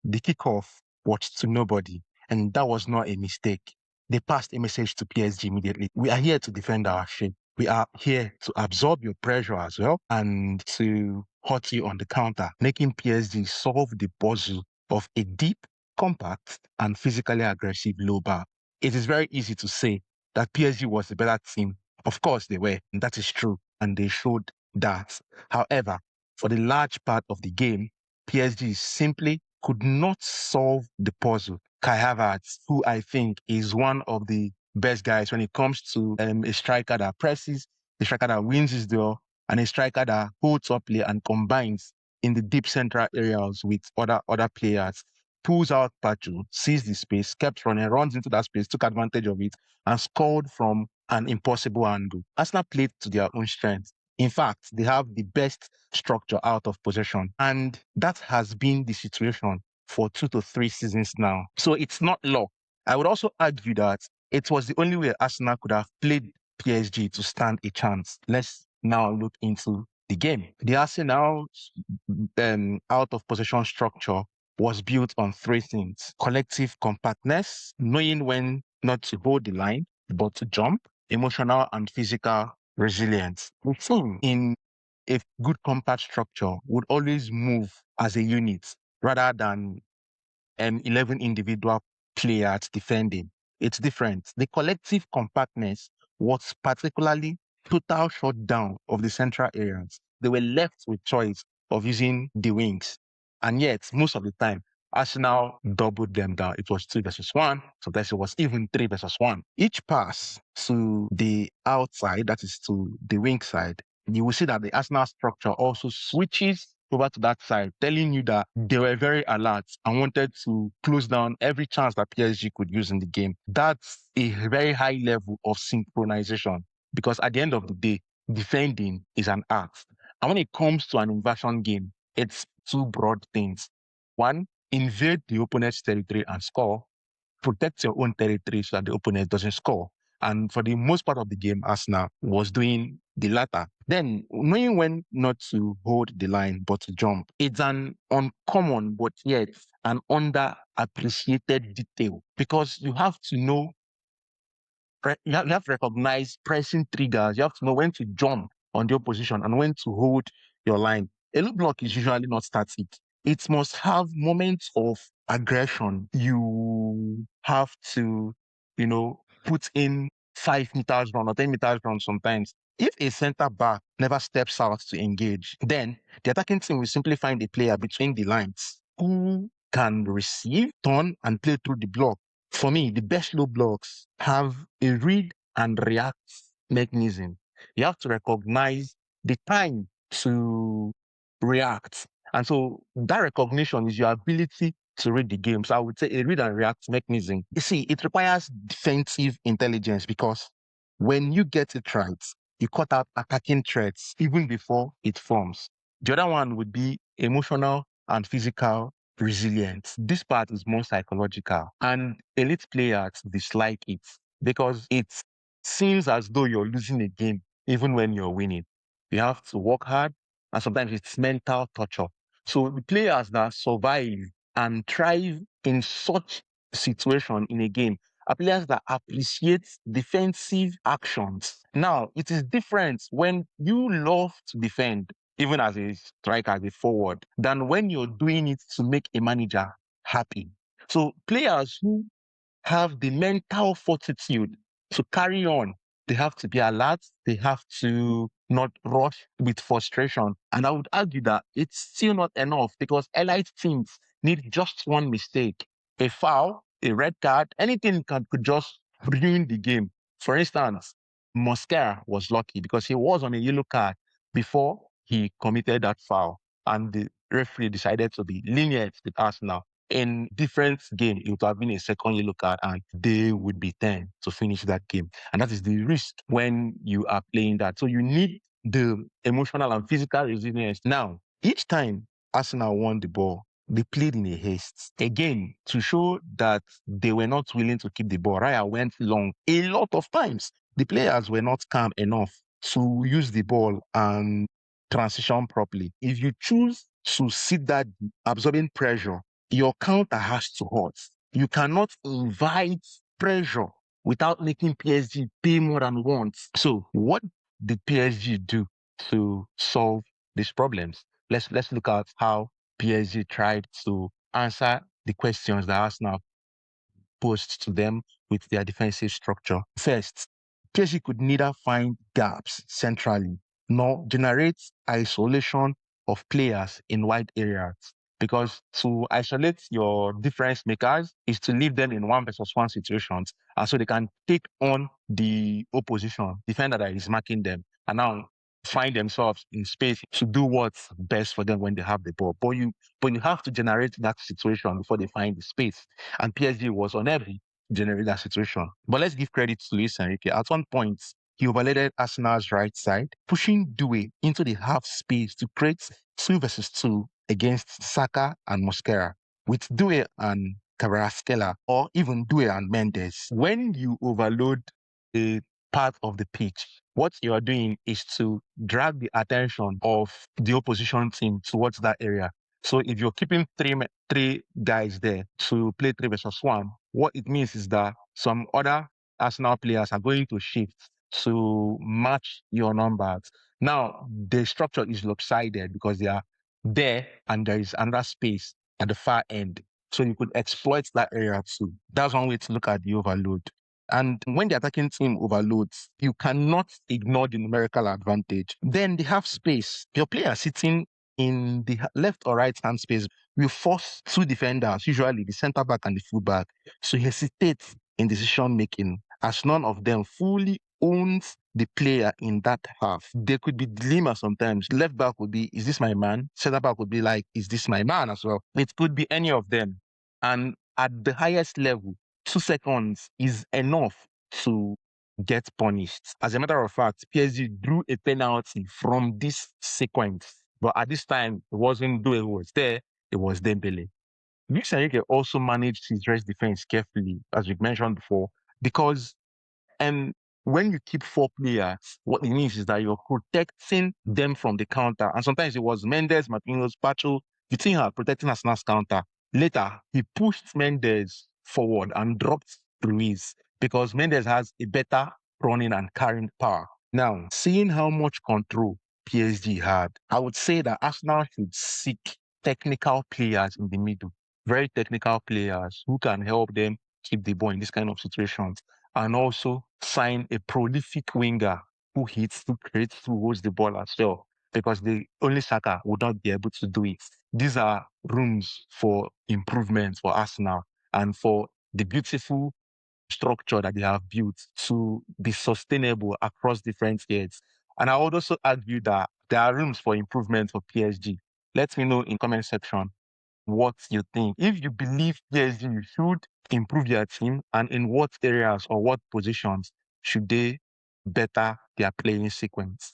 the kickoff was to nobody, and that was not a mistake. They passed a message to PSG immediately. We are here to defend our shape. We are here to absorb your pressure as well and to hurt you on the counter, making PSG solve the puzzle of a deep, compact, and physically aggressive low bar. It is very easy to say that PSG was the better team. Of course they were, and that is true, and they showed that. However, for the large part of the game, PSG simply could not solve the puzzle. Kai Havertz, who I think is one of the best guys when it comes to a striker that presses, a striker that wins his duel, and a striker that holds up play and combines in the deep central areas with other players, pulls out Pachu, sees the space, kept running, runs into that space, took advantage of it, and scored from an impossible angle. Arsenal played to their own strength. In fact, they have the best structure out of possession. And that has been the situation for 2 to 3 seasons now. So it's not luck. I would also argue that it was the only way Arsenal could have played PSG to stand a chance. Let's now look into the game. The Arsenal out of possession structure was built on 3 things: collective compactness, knowing when not to hold the line, but to jump, emotional and physical resilience. The team in a good compact structure would always move as a unit rather than 11 individual players defending. It's different. The collective compactness was particularly total shutdown of the central areas. They were left with choice of using the wings. And yet, most of the time, Arsenal doubled them down. It was 2 versus 1. Sometimes it was even 3 versus 1. Each pass to the outside, that is to the wing side, you will see that the Arsenal structure also switches over to that side, telling you that they were very alert and wanted to close down every chance that PSG could use in the game. That's a very high level of synchronization, because at the end of the day, defending is an art. And when it comes to an inversion game, it's 2 broad things. 1, invade the opponent's territory and score. Protect your own territory so that the opponent doesn't score. And for the most part of the game, Arsenal was doing the latter. Then, knowing when not to hold the line but to jump, it's an uncommon but yet an underappreciated detail, because you have to know, you have to recognize pressing triggers. You have to know when to jump on your position and when to hold your line. A low block is usually not static. It must have moments of aggression. You have to, put in 5 meters run or 10 meters run sometimes. If a center back never steps out to engage, then the attacking team will simply find a player between the lines who can receive, turn, and play through the block. For me, the best low blocks have a read and react mechanism. You have to recognize the time to react. And so that recognition is your ability to read the game. So I would say a read and react mechanism. You see, it requires defensive intelligence, because when you get it right, you cut out attacking threats even before it forms. The other one would be emotional and physical resilience. This part is more psychological, and elite players dislike it because it seems as though you're losing a game even when you're winning. You have to work hard, and sometimes it's mental torture. So the players that survive and thrive in such situation in a game are players that appreciate defensive actions. Now, it is different when you love to defend, even as a striker, as a forward, than when you're doing it to make a manager happy. So players who have the mental fortitude to carry on, they have to be alert, they have to not rush with frustration. And I would argue that it's still not enough, because elite teams need just one mistake, a foul, a red card, anything could just ruin the game. For instance, Mosquera was lucky because he was on a yellow card before he committed that foul, and the referee decided to be lenient with Arsenal. In different game, it would have been a second yellow card and they would be 10 to finish that game. And that is the risk when you are playing that. So you need the emotional and physical resilience. Now, each time Arsenal won the ball, they played in a haste. Again, to show that they were not willing to keep the ball. Raya went long a lot of times. The players were not calm enough to use the ball and transition properly. If you choose to sit that absorbing pressure, your counter has to hurt. You cannot invite pressure without making PSG pay more than once. So what did PSG do to solve these problems? Let's look at how PSG tried to answer the questions that Arsenal posed to them with their defensive structure. First, PSG could neither find gaps centrally nor generate isolation of players in wide areas. Because to isolate your difference makers is to leave them in 1 versus 1 situations, and so they can take on the opposition defender that is marking them, and now find themselves in space to do what's best for them when they have the ball. But you have to generate that situation before they find the space. And PSG was unable to generate that situation. But let's give credit to Luis Enrique. At one point, he overloaded Arsenal's right side, pushing Doué into the half space to create 2 versus 2 against Saka and Mosquera, with Doué and Kvaratskhelia, or even Doué and Mendes. When you overload a part of the pitch, what you are doing is to drag the attention of the opposition team towards that area. So if you're keeping three guys there to play 3 versus 1, what it means is that some other Arsenal players are going to shift to match your numbers. Now, the structure is lopsided because they are there and there is another space at the far end. So you could exploit that area too. That's one way to look at the overload. And when the attacking team overloads, you cannot ignore the numerical advantage. Then they have space. Your player sitting in the left or right hand space will force 2 defenders, usually the center back and the fullback, to hesitate in decision making, as none of them fully owns the player in that half. There could be dilemma sometimes. Left back would be, is this my man? Center back would be like, is this my man as well? It could be any of them. And at the highest level, 2 seconds is enough to get punished. As a matter of fact, PSG drew a penalty from this sequence. But at this time, it wasn't Doué who was there, it was Dembele. Luis Enrique also managed his rest defense carefully, as we mentioned before, because when you keep 4 players, what it means is that you're protecting them from the counter. And sometimes it was Mendes, Marquinhos, Pacho, the team are protecting Arsenal's counter. Later, he pushed Mendes forward and dropped Ruiz because Mendes has a better running and carrying power. Now, seeing how much control PSG had, I would say that Arsenal should seek technical players in the middle, very technical players who can help them keep the ball in this kind of situations, and also sign a prolific winger who hits, who creates, who holds the ball as well, because the only Saka would not be able to do it. These are rooms for improvement for Arsenal and for the beautiful structure that they have built to be sustainable across different years. And I would also argue that there are rooms for improvement for PSG. Let me know in comment section what you think. If you believe PSG should improve their team, and in what areas or what positions should they better their playing sequence.